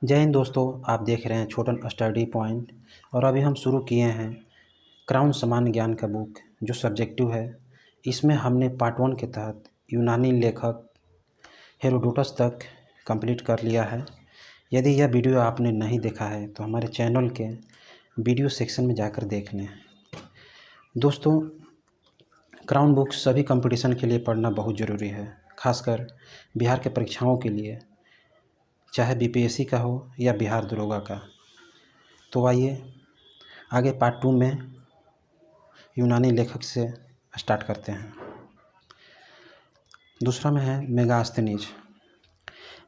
जय हिंद दोस्तों, आप देख रहे हैं छोटन स्टडी पॉइंट। और अभी हम शुरू किए हैं क्राउन सामान्य ज्ञान का बुक जो सब्जेक्टिव है। इसमें हमने पार्ट 1 के तहत यूनानी लेखक हेरोडोटस तक कंप्लीट कर लिया है। यदि यह वीडियो आपने नहीं देखा है तो हमारे चैनल के वीडियो सेक्शन में जाकर देख लें। दोस्तों, क्राउन बुक सभी कंपटीशन के लिए पढ़ना बहुत ज़रूरी है, खासकर बिहार के परीक्षाओं के लिए, चाहे बीपीएससी का हो या बिहार दरोगा का। तो आइए आगे पार्ट 2 में यूनानी लेखक से स्टार्ट करते हैं। दूसरा में है मेगास्थनीज।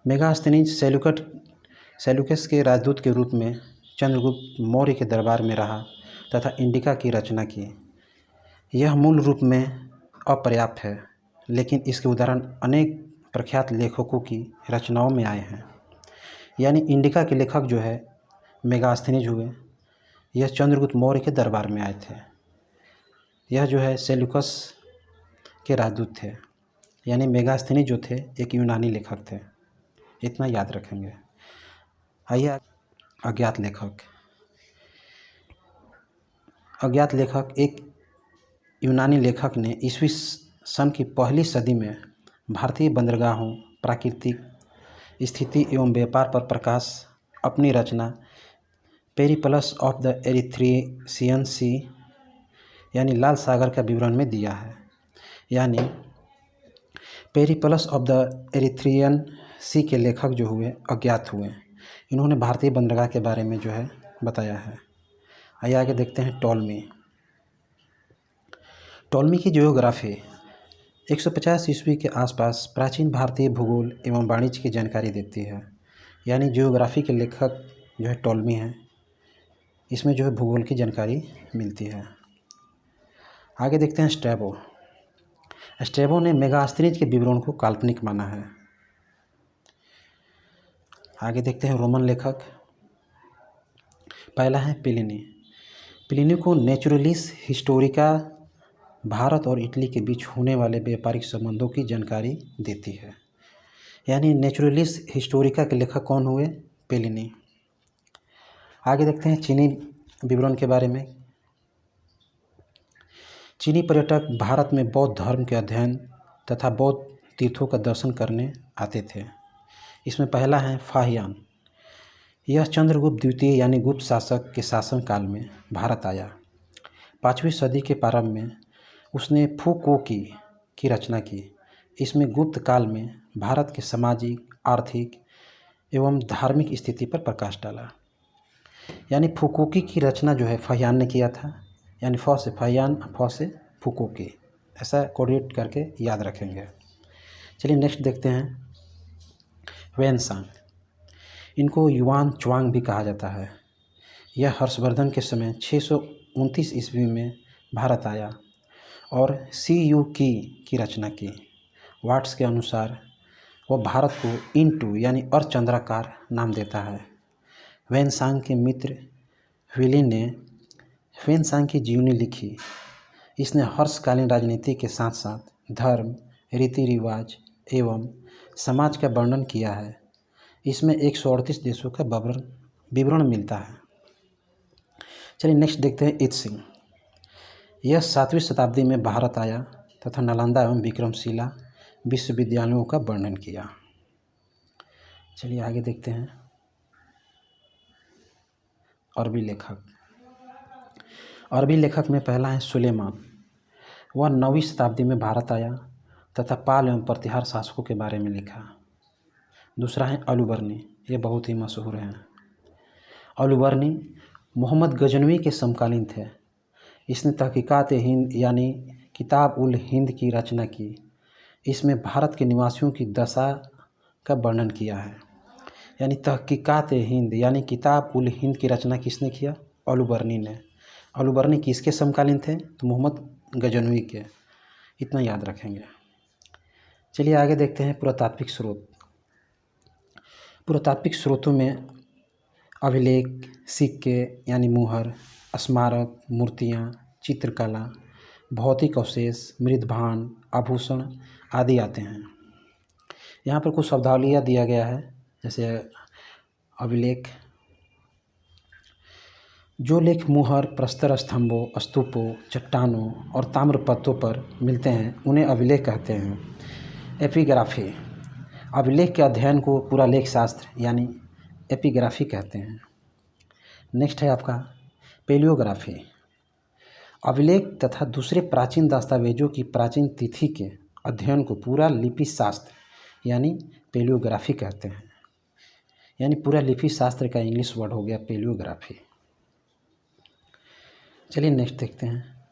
मेगास्थनीज सेल्यूकस के राजदूत के रूप में चंद्रगुप्त मौर्य के दरबार में रहा तथा इंडिका की रचना की। यह मूल रूप में अपर्याप्त है, लेकिन इसके उदाहरण अनेक प्रख्यात लेखकों की रचनाओं में आए हैं। यानी इंडिका के लेखक जो है मेगास्थनीज हुए। यह चंद्रगुप्त मौर्य के दरबार में आए थे। यह जो है सेल्यूकस के राजदूत थे। यानी मेगास्थनीज जो थे एक यूनानी लेखक थे, इतना याद रखेंगे। आइए अज्ञात लेखक। अज्ञात लेखक एक यूनानी लेखक ने ईस्वी सन की पहली सदी में भारतीय बंदरगाहों, प्राकृतिक स्थिति एवं व्यापार पर प्रकाश अपनी रचना पेरिप्लस ऑफ द एरिथ्रियन सी यानी लाल सागर का विवरण में दिया है। यानी पेरिप्लस ऑफ द एरिथ्रियन सी के लेखक जो हुए अज्ञात हुए। इन्होंने भारतीय बंदरगाह के बारे में जो है बताया है। आइए आगे देखते हैं टॉलमी। टॉलमी की जियोग्राफी 150 ईस्वी के आसपास प्राचीन भारतीय भूगोल एवं वाणिज्य की जानकारी देती है। यानी जियोग्राफी के लेखक जो है टॉलमी हैं। इसमें जो है भूगोल की जानकारी मिलती है। आगे देखते हैं स्ट्रैबो। स्ट्रैबो ने मेगास्थनीज के विवरण को काल्पनिक माना है। आगे देखते हैं रोमन लेखक। पहला है प्लिनी। प्लिनी को नेचुरलिस हिस्टोरिका भारत और इटली के बीच होने वाले व्यापारिक संबंधों की जानकारी देती है। यानी नेचुरलिस हिस्टोरिका के लेखक कौन हुए? प्लिनी। आगे देखते हैं चीनी विवरण के बारे में। चीनी पर्यटक भारत में बौद्ध धर्म के अध्ययन तथा बौद्ध तीर्थों का दर्शन करने आते थे। इसमें पहला है फाहियान। यह चंद्रगुप्त द्वितीय यानी गुप्त शासक के शासनकाल में भारत आया। 5वीं सदी के प्रारंभ में उसने फुकोकी की रचना की। इसमें गुप्त काल में भारत के सामाजिक, आर्थिक एवं धार्मिक स्थिति पर प्रकाश डाला। यानी फुकोकी की रचना जो है फाहियान ने किया था। यानी फ से फाहियान, फ से फुकोकी, ऐसा कोऑर्डिनेट करके याद रखेंगे। चलिए नेक्स्ट देखते हैं वेनसांग। इनको युआन च्वांग भी कहा जाता है। यह हर्षवर्धन के समय 629 ईस्वी में भारत आया और CU की रचना की। वाट्स के अनुसार वह भारत को इनटू यानी अर्धचंद्राकार नाम देता है। वेनसांग के मित्र विली ने वेनसांग की जीवनी लिखी। इसने हर्षकालीन राजनीति के साथ साथ धर्म, रीति रिवाज एवं समाज का वर्णन किया है। इसमें 138 देशों का विवरण मिलता है। चलिए नेक्स्ट देखते हैं इत्सिंग। यह 7वीं शताब्दी में भारत आया तथा नालंदा एवं विक्रमशिला विश्वविद्यालयों का वर्णन किया। चलिए आगे देखते हैं अरबी लेखक। अरबी लेखक में पहला है सुलेमान। वह 9वीं शताब्दी में भारत आया तथा पाल एवं प्रतिहार शासकों के बारे में लिखा। दूसरा है अलुबर्नी। ये बहुत ही मशहूर हैं। अलुबर्नी मोहम्मद गजनवी के समकालीन थे। इसने तहकीकात हिंद यानी किताब उल हिंद की रचना की। इसमें भारत के निवासियों की दशा का वर्णन किया है। यानी तहकीकात हिंद यानी किताब उल हिंद की रचना किसने किया? अलुबर्नी ने। अलुबर्नी किसके समकालीन थे? तो मोहम्मद गजनवी के। इतना याद रखेंगे। चलिए आगे देखते हैं पुरातात्विक स्रोत। पुरातात्विक स्रोतों में अभिलेख, सिक्के यानी मुहर, स्मारक, मूर्तियाँ, चित्रकला, भौतिक अवशेष, मृदभांड, आभूषण आदि आते हैं। यहाँ पर कुछ शब्दावलियाँ दिया गया है, जैसे अभिलेख। जो लेख मुहर, प्रस्तर स्तंभों, स्तूपों, चट्टानों और ताम्रपत्रों पर मिलते हैं उन्हें अभिलेख कहते हैं। एपिग्राफी। अभिलेख के अध्ययन को पूरा लेख शास्त्र यानी एपिग्राफी कहते हैं। नेक्स्ट है आपका पेलियोग्राफी। अभिलेख तथा दूसरे प्राचीन दस्तावेजों की प्राचीन तिथि के अध्ययन को पूरा लिपि शास्त्र यानी पेलियोग्राफी कहते हैं। यानी पूरा लिपि शास्त्र का इंग्लिश वर्ड हो गया पेलियोग्राफी। चलिए नेक्स्ट देखते हैं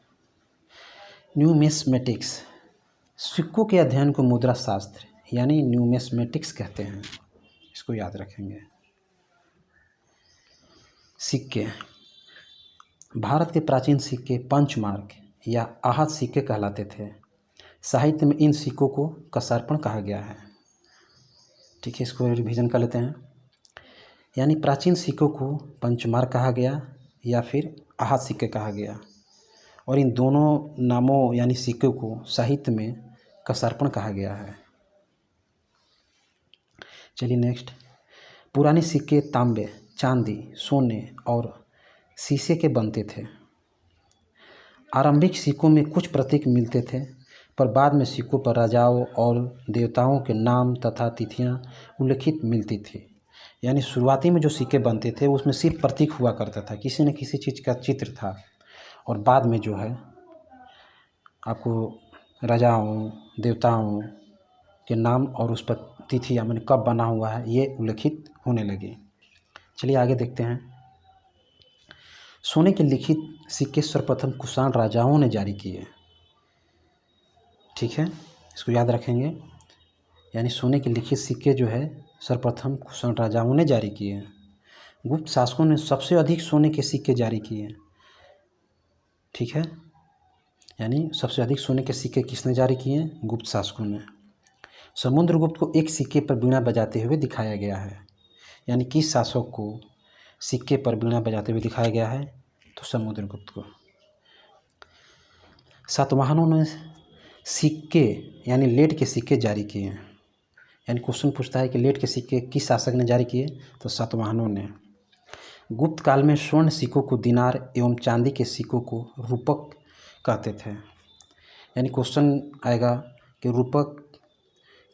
न्यूमिस्मेटिक्स। सिक्कों के अध्ययन को मुद्रा शास्त्र यानी न्यूमिस्मेटिक्स कहते हैं। इसको याद रखेंगे। सिक्के। भारत के प्राचीन सिक्के पंचमार्क या आहत सिक्के कहलाते थे। साहित्य में इन सिक्कों को कसार्पण कहा गया है। ठीक है, इसको रिवीजन कर लेते हैं। यानी प्राचीन सिक्कों को पंचमार्क कहा गया या फिर आहत सिक्के कहा गया, और इन दोनों नामों यानी सिक्कों को साहित्य में कसार्पण कहा गया है। चलिए नेक्स्ट। पुराने सिक्के तांबे, चांदी, सोने और शीशे के बनते थे। आरंभिक सिक्कों में कुछ प्रतीक मिलते थे, पर बाद में सिक्कों पर राजाओं और देवताओं के नाम तथा तिथियां उल्लिखित मिलती थी। यानी शुरुआती में जो सिक्के बनते थे उसमें सिर्फ प्रतीक हुआ करता था, किसी न किसी चीज़ का चित्र था, और बाद में जो है आपको राजाओं देवताओं के नाम और उस पर तिथि या मैंने कब बना हुआ है ये उल्लिखित होने लगे। चलिए आगे देखते हैं। सोने के लिखित सिक्के सर्वप्रथम कुषाण राजाओं ने जारी किए। ठीक है, इसको याद रखेंगे। यानी सोने के लिखित सिक्के जो है सर्वप्रथम कुषाण राजाओं ने जारी किए। गुप्त शासकों ने सबसे अधिक सोने के सिक्के जारी किए। ठीक है, यानी सबसे अधिक सोने के सिक्के किसने जारी किए? गुप्त शासकों ने। समुद्रगुप्त को एक सिक्के पर बीड़ा बजाते हुए दिखाया गया है। यानी किस शासक को सिक्के पर बीड़ा बजाते हुए दिखाया गया है? तो समुद्रगुप्त को। सातवाहनों ने सिक्के यानी लेड के सिक्के जारी किए। यानी क्वेश्चन पूछता है कि लेड के सिक्के किस शासक ने जारी किए? तो सातवाहनों ने। गुप्त काल में स्वर्ण सिक्कों को दिनार एवं चांदी के सिक्कों को रूपक कहते थे। यानी क्वेश्चन आएगा कि रूपक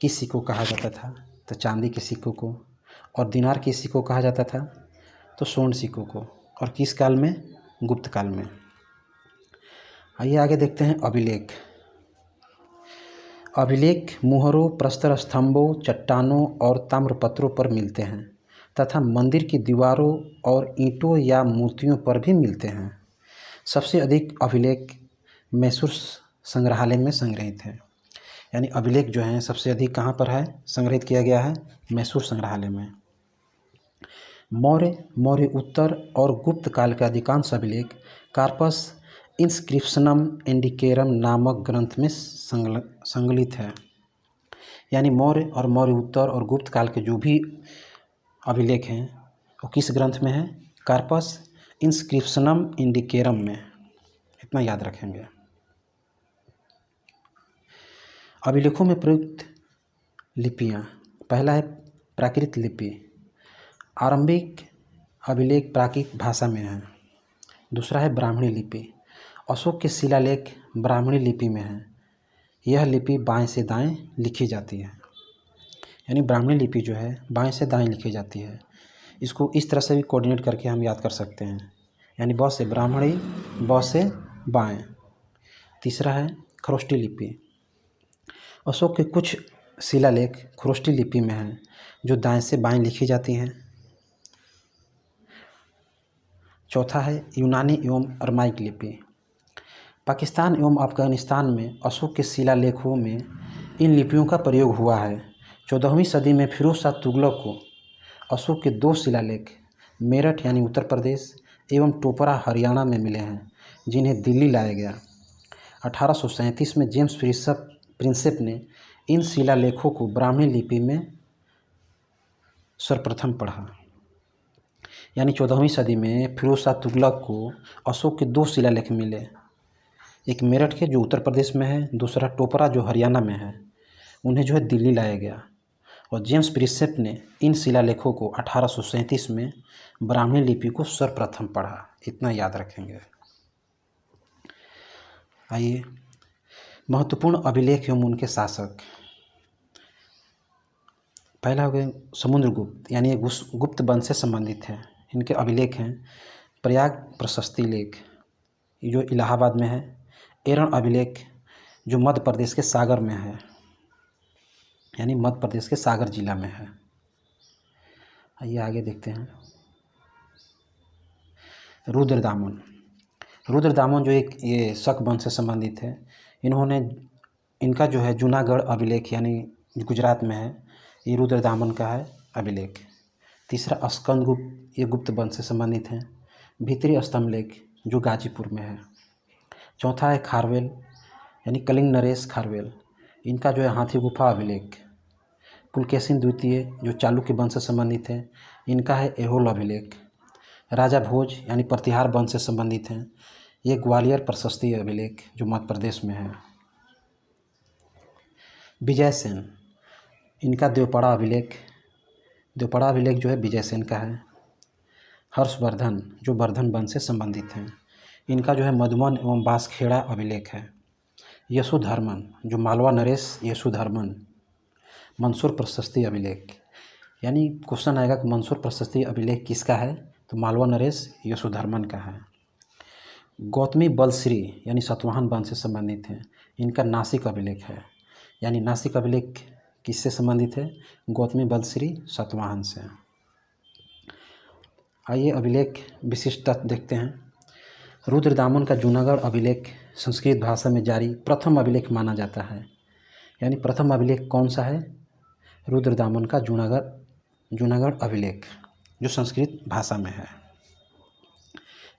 किस सिक्कों को कहा जाता था? तो चांदी के सिक्कों को। और दिनार के सिक्कों को कहा जाता था? तो स्वर्ण सिक्कों को। और किस काल में? गुप्त काल में। आइए आगे देखते हैं अभिलेख। अभिलेख मुहरों, प्रस्तर स्तंभों, चट्टानों और ताम्रपत्रों पर मिलते हैं तथा मंदिर की दीवारों और ईंटों या मूर्तियों पर भी मिलते हैं। सबसे अधिक अभिलेख मैसूर संग्रहालय में संग्रहित है। यानी अभिलेख जो हैं सबसे अधिक कहाँ पर है संग्रहित किया गया है? मैसूर संग्रहालय में। मौर्य उत्तर और गुप्त काल के अधिकांश अभिलेख कार्पस इंस्क्रिप्शनम इंडिकेरम नामक ग्रंथ में संकलित है। यानी मौर्य और मौर्य उत्तर और गुप्त काल के जो भी अभिलेख हैं वो किस ग्रंथ में है? कार्पस इंस्क्रिप्शनम इंडिकेरम में। इतना याद रखेंगे। अभिलेखों में प्रयुक्त लिपियाँ। पहला है प्राकृत लिपि। आरंभिक अभिलेख प्राकृत भाषा में है। दूसरा है ब्राह्मणी लिपि। अशोक के शिलालेख ब्राह्मणी लिपि में है। यह लिपि बाएं से दाएं लिखी जाती है। यानी ब्राह्मणी लिपि जो है बाएं से दाएं लिखी जाती है। इसको इस तरह से भी कोऑर्डिनेट करके हम याद कर सकते हैं। यानी ब से ब्राह्मणी, ब से बाएं। तीसरा है खरोष्टी लिपि। अशोक के कुछ शिलालेख खरोष्टी लिपि में हैं जो दाएं से बाएं लिखी जाती हैं। चौथा है यूनानी एवं अरमाइक लिपि। पाकिस्तान एवं अफगानिस्तान में अशोक के शिलालेखों में इन लिपियों का प्रयोग हुआ है। 14वीं सदी में फिरोज शाह तुगलक को अशोक के 2 शिलालेख मेरठ यानी उत्तर प्रदेश एवं टोपरा हरियाणा में मिले हैं, जिन्हें दिल्ली लाया गया। 1837 में जेम्स प्रिंसेप ने इन शिलालेखों को ब्राह्मणी लिपि में सर्वप्रथम पढ़ा। यानी 14वीं सदी में फिरोज शाह तुगलक को अशोक के 2 शिलालेख मिले। एक मेरठ के जो उत्तर प्रदेश में है, दूसरा टोपरा जो हरियाणा में है। उन्हें जो है दिल्ली लाया गया और जेम्स प्रिसेप ने इन शिलालेखों को 1837 में ब्राह्मी लिपि को सर्वप्रथम पढ़ा। इतना याद रखेंगे। आइए, महत्वपूर्ण अभिलेख एवं उनके शासक। पहला हो गया समुद्रगुप्त, यानी गुप्त वंश से संबंधित है। इनके अभिलेख हैं प्रयाग प्रशस्ति लेख जो इलाहाबाद में है, एरण अभिलेख जो मध्य प्रदेश के सागर में है, यानी मध्य प्रदेश के सागर जिला में है। आइए आगे देखते हैं। रुद्रदामन, रुद्रदामन जो एक ये शक वंश से संबंधित है। इनका जो है जूनागढ़ अभिलेख यानी गुजरात में है, ये रुद्रदामन का है अभिलेख। तीसरा स्कंदगुप्त, ये गुप्त वंश से संबंधित हैं। भीतरी स्तंभलेख जो गाजीपुर में है। चौथा है खारवेल यानी कलिंग नरेश खारवेल, इनका जो है हाथी गुफा अभिलेख। पुलकेशिन द्वितीय जो चालुक्य वंश से संबंधित है, इनका है एहोल अभिलेख। राजा भोज यानी प्रतिहार वंश से संबंधित हैं, ये ग्वालियर प्रशस्ति अभिलेख जो मध्य प्रदेश में है। विजय सेन, इनका देवपड़ा अभिलेख, देवपड़ा अभिलेख जो है विजय सेन का है। हर्षवर्धन जो वर्धन वंश से संबंधित हैं, इनका जो है मधुबन एवं बांसखेड़ा अभिलेख है। यशोधर्मन जो मालवा नरेश यशोधर्मन, मंसूर प्रशस्ति अभिलेख, यानी क्वेश्चन आएगा कि मंसूर प्रशस्ति अभिलेख किसका है, तो मालवा नरेश यशोधर्मन का है। गौतमी बलश्री यानी सतवाहन वंश से संबंधित हैं, इनका नासिक अभिलेख है, यानी नासिक अभिलेख किससे संबंधित है, गौतमी बलश्री सतवाहन से। आइए अभिलेख विशिष्ट तथ्य देखते हैं। रुद्रदामन का जूनागढ़ अभिलेख संस्कृत भाषा में जारी प्रथम अभिलेख माना जाता है, यानी प्रथम अभिलेख कौन सा है, रुद्रदामन का जूनागढ़ अभिलेख जो संस्कृत भाषा में है।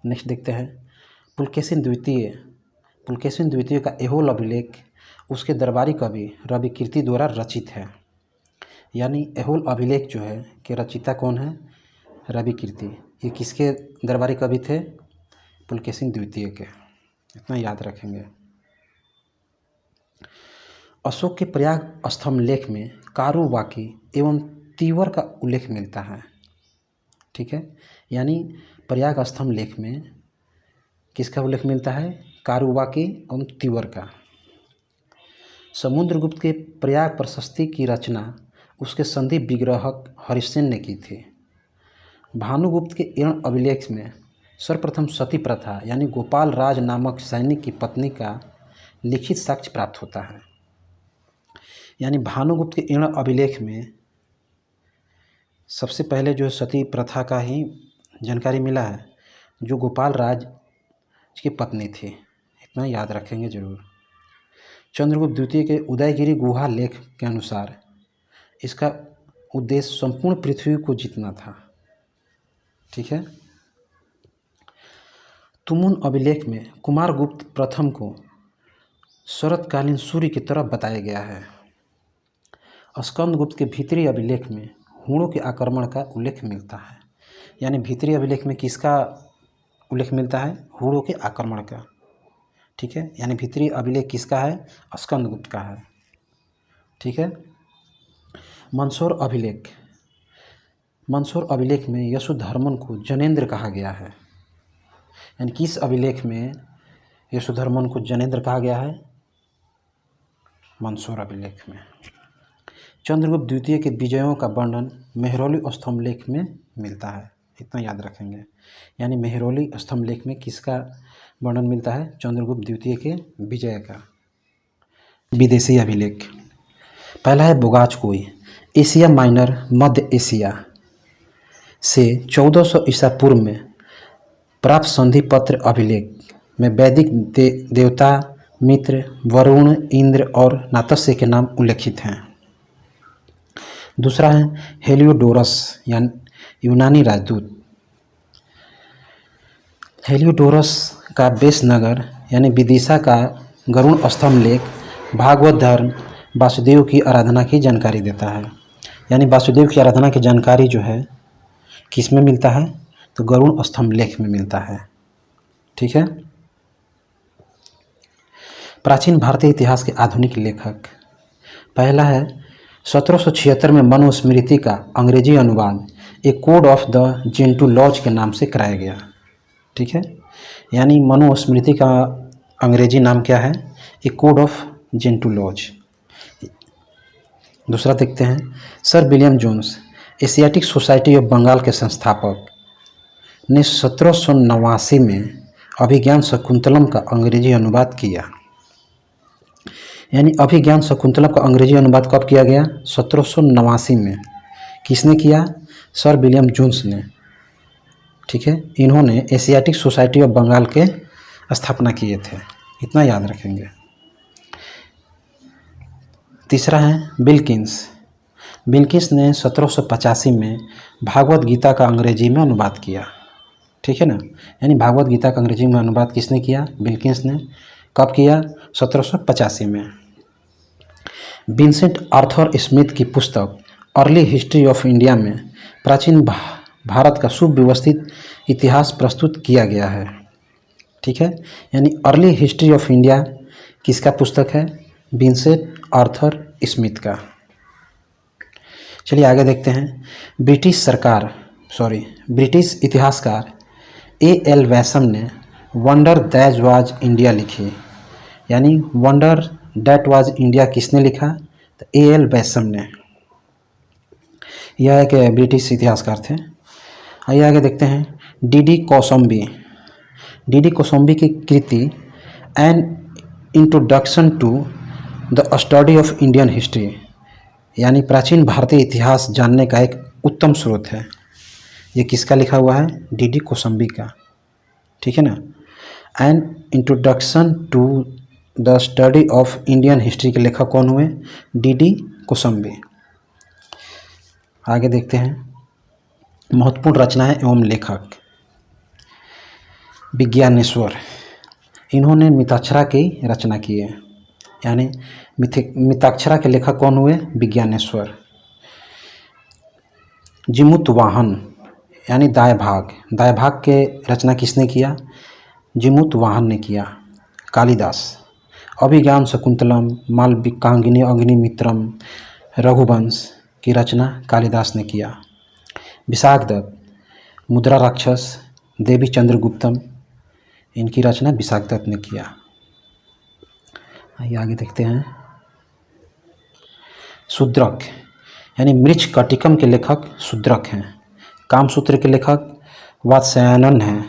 नेक्स्ट देखते हैं पुलकेशिन द्वितीय का एहोल अभिलेख उसके दरबारी कवि रविकीर्ति द्वारा रचित है, यानी एहोल अभिलेख जो है कि रचिता कौन है, रविकीर्ति। ये किसके दरबारी कवि थे, पुलकेशिन द्वितीय के, इतना याद रखेंगे। अशोक के प्रयाग स्तंभ लेख में कारुवाकी एवं तीवर का उल्लेख मिलता है, ठीक है, यानी प्रयाग स्तंभ लेख में किसका उल्लेख मिलता है, कारुवाकी एवं तीवर का। समुद्रगुप्त के प्रयाग प्रशस्ति की रचना उसके संधि विग्रहक हरिसेन ने की थी। भानुगुप्त के एर्ण अभिलेख में सर्वप्रथम सती प्रथा यानी गोपाल राज नामक सैनिक की पत्नी का लिखित साक्ष्य प्राप्त होता है, यानी भानुगुप्त के एर्ण अभिलेख में सबसे पहले जो सती प्रथा का ही जानकारी मिला है, जो गोपाल राज की पत्नी थी, इतना याद रखेंगे जरूर। चंद्रगुप्त द्वितीय के उदयगिरी गुहा लेख के अनुसार इसका उद्देश्य संपूर्ण पृथ्वी को जीतना था, ठीक है। तुमुन अभिलेख में कुमारगुप्त प्रथम को शरतकालीन सूर्य की तरफ बताया गया है। स्कंदगुप्त के भीतरी अभिलेख में हूणों के आक्रमण का उल्लेख मिलता है, यानी भीतरी अभिलेख में किसका उल्लेख मिलता है, हूणों के आक्रमण का, ठीक है, यानी भीतरी अभिलेख किसका है, स्कंदगुप्त का है, ठीक है। मंसूर अभिलेख में यशोधर्मन को जनेंद्र कहा गया है, यानी किस अभिलेख में यशोधर्मन को जनेंद्र कहा गया है, मंसूर अभिलेख में। चंद्रगुप्त द्वितीय के विजयों का वर्णन मेहरौली स्तंभ लेख में मिलता है, इतना याद रखेंगे, यानी मेहरौली स्तंभ लेख में किसका वर्णन मिलता है, चंद्रगुप्त द्वितीय के विजय का। विदेशी अभिलेख, पहला है बोगाचकोई, एशिया माइनर मध्य एशिया से 1400 ईसा पूर्व में प्राप्त संधि पत्र अभिलेख में वैदिक देवता मित्र, वरुण, इंद्र और नातस्य के नाम उल्लेखित हैं। दूसरा है हेलियोडोरस यानी यूनानी राजदूत। हेलियोडोरस का बेसनगर यानी विदिशा का गरुण स्तंभ लेख भागवत धर्म वासुदेव की आराधना की जानकारी देता है, यानी वासुदेव की आराधना की जानकारी जो है किस में मिलता है, तो गरुण स्तंभ लेख में मिलता है, ठीक है। प्राचीन भारतीय इतिहास के आधुनिक लेखक, पहला है 1776 में मनुस्मृति का अंग्रेजी अनुवाद a code of the Gentoo laws के नाम से कराया गया। ठीक है, यानी मनुस्मृति का अंग्रेजी नाम क्या है? A code of Gentoo laws. दूसरा देखते हैं, Sir William Jones Asiatic Society of Bengal के संस्थापक ने 1789 में अभिज्ञान शकुंतलम का अंग्रेजी अनुवाद किया। यानी अभिज्ञान शकुंतलम का अंग्रेजी अनुवाद कब किया गया? 1789 में। किसने किया? सर विलियम जोन्स ने। ठीक है, इन्होंने एशियाटिक सोसाइटी ऑफ बंगाल के स्थापना किए थे, इतना याद रखेंगे। तीसरा है विल्किंस। विल्किंस ने 1785 में भागवत गीता का अंग्रेजी में अनुवाद किया। ठीक है ना, यानी भागवत गीता का अंग्रेजी में अनुवाद किसने किया? विल्किंस ने। कब किया? 1785 में। विंसेंट आर्थर स्मिथ की पुस्तक अर्ली हिस्ट्री ऑफ इंडिया में प्राचीन भारत का सुव्यवस्थित इतिहास प्रस्तुत किया गया है। ठीक है, यानी अर्ली हिस्ट्री ऑफ इंडिया किसका पुस्तक है? विंसेंट आर्थर स्मिथ का। चलिए आगे देखते हैं। ब्रिटिश इतिहासकार A.L. वैसम ने वंडर दैट वाज इंडिया लिखी। यानी वंडर दैट वाज इंडिया किसने लिखा? तो A.L. वैसम ने। यह एक ब्रिटिश इतिहासकार थे। आइए आगे देखते हैं। डी कोसम्बी की कृति an introduction to the study of Indian history, यानी प्राचीन भारतीय इतिहास जानने का एक उत्तम स्रोत है। ये किसका लिखा हुआ है? डी कोसम्बी का। ठीक है ना। An introduction to the study of Indian history के लेखक कौन हुए? डी कोसम्बी। आगे देखते हैं। महत्वपूर्ण रचनाएं एवं लेखक। विज्ञानेश्वर, इन्होंने मिताक्षरा की रचना की है। यानी मिताक्षरा के लेखक कौन हुए? विज्ञानेश्वर। जिमुत वाहन यानी दाय भाग के रचना किसने किया? जिमुत वाहन ने किया। कालिदास। अभिज्ञान शकुंतलम, मालविकांगिनी अग्निमित्रम, रघुवंश की रचना कालिदास ने किया। विशाखदत्त, मुद्रा राक्षस, देवी चंद्रगुप्तम, इनकी रचना विशाखदत्त ने किया। आइए आगे देखते हैं। शूद्रक यानी मृच्छ कटिकम के लेखक शूद्रक हैं। कामसूत्र के लेखक वात्स्यायन हैं।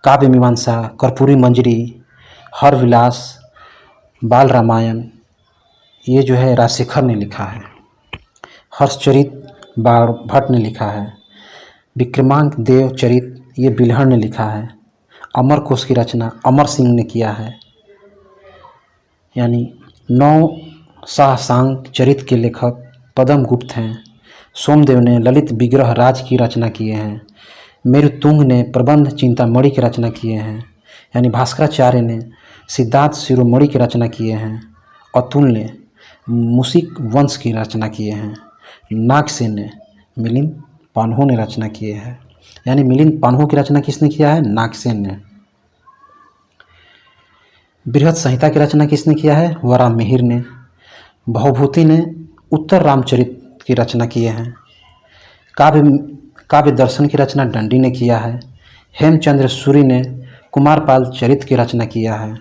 काव्य मीमांसा, कर्पूरी मंजरी, हरविलास, बाल रामायण, ये जो है राजशेखर ने लिखा है। हर्षचरित भट्ट ने लिखा है। विक्रमांक देव चरित ये बिल्हड़ ने लिखा है। अमर कोश की रचना अमर सिंह ने किया है। यानी 9 साहसांक चरित के लेखक पद्म गुप्त हैं। सोमदेव ने ललित विग्रह राज की रचना किए हैं। मेरुतुंग ने प्रबंध चिंतामणि की रचना किए हैं। यानी भास्कराचार्य ने सिद्धार्थ शिरोमणि की रचना किए हैं। अतुल ने मुसिक वंश की रचना किए हैं। नागसेन ने मिलिंद पान्हो ने रचना किए हैं। यानी मिलिंद पान्हो की रचना किसने किया है? नागसेन ने। बृहद संहिता की रचना किसने किया है? वराहमिहिर ने। भवभूति ने उत्तर रामचरित की रचना किए हैं। काव्य दर्शन की रचना दंडी ने किया है। हेमचंद्र सूरी ने कुमारपाल चरित की रचना किया है।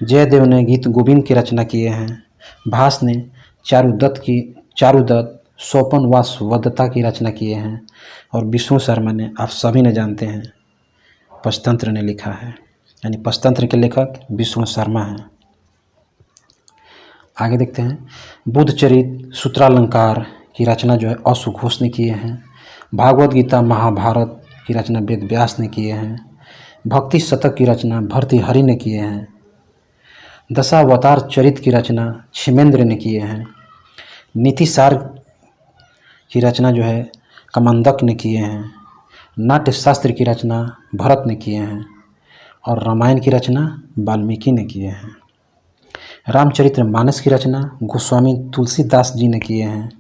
जयदेव ने गीत गोविंद की रचना किए हैं। भास ने चारुदत्त सोपन वासवदत्ता की रचना किए हैं। और विष्णु शर्मा ने, आप सभी ने जानते हैं, पंचतंत्र ने लिखा है। यानी पंचतंत्र के लेखक विष्णु शर्मा हैं। आगे देखते हैं। बुद्धचरित, सूत्रालंकार की रचना जो है अशु घोष ने किए हैं। भागवत गीता महाभारत की रचना वेद व्यास ने किए हैं। भक्ति शतक की रचना भर्तृहरि ने किए हैं। दशावतार चरित की रचना क्षेमेंद्र ने किए हैं। नीतिसार की रचना जो है कमंदक ने किए हैं। नाट्यशास्त्र की रचना भरत ने किए हैं। और रामायण की रचना वाल्मीकि ने किए हैं। रामचरित्र मानस की रचना गोस्वामी तुलसीदास जी ने किए हैं।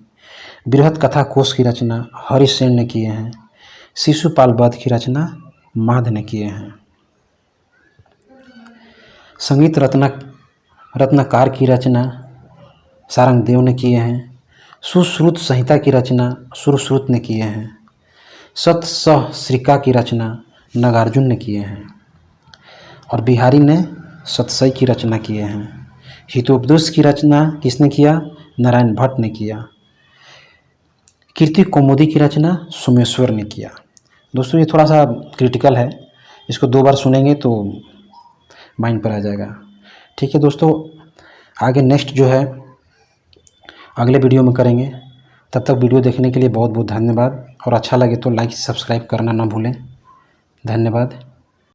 बृहद कथा कोश की रचना हरिसेन ने किए हैं। शिशुपाल वध की रचना माध ने किए हैं। संगीत रत्नकार की रचना सारंगदेव ने किए हैं। सुश्रुत संहिता की रचना सुश्रुत ने किए हैं। सतसहस्रिका की रचना नागार्जुन ने किए हैं और बिहारी ने सतसई की रचना किए हैं। हितोपदेश की रचना किसने किया? नारायण भट्ट ने किया। कीर्ति कौमुदी की रचना सोमेश्वर ने किया। दोस्तों ये थोड़ा सा क्रिटिकल है, इसको 2 बार सुनेंगे तो माइंड पर आ जाएगा। ठीक है दोस्तों, आगे नेक्स्ट जो है अगले वीडियो में करेंगे। तब तक वीडियो देखने के लिए बहुत बहुत धन्यवाद और अच्छा लगे तो लाइक सब्सक्राइब करना ना भूलें। धन्यवाद।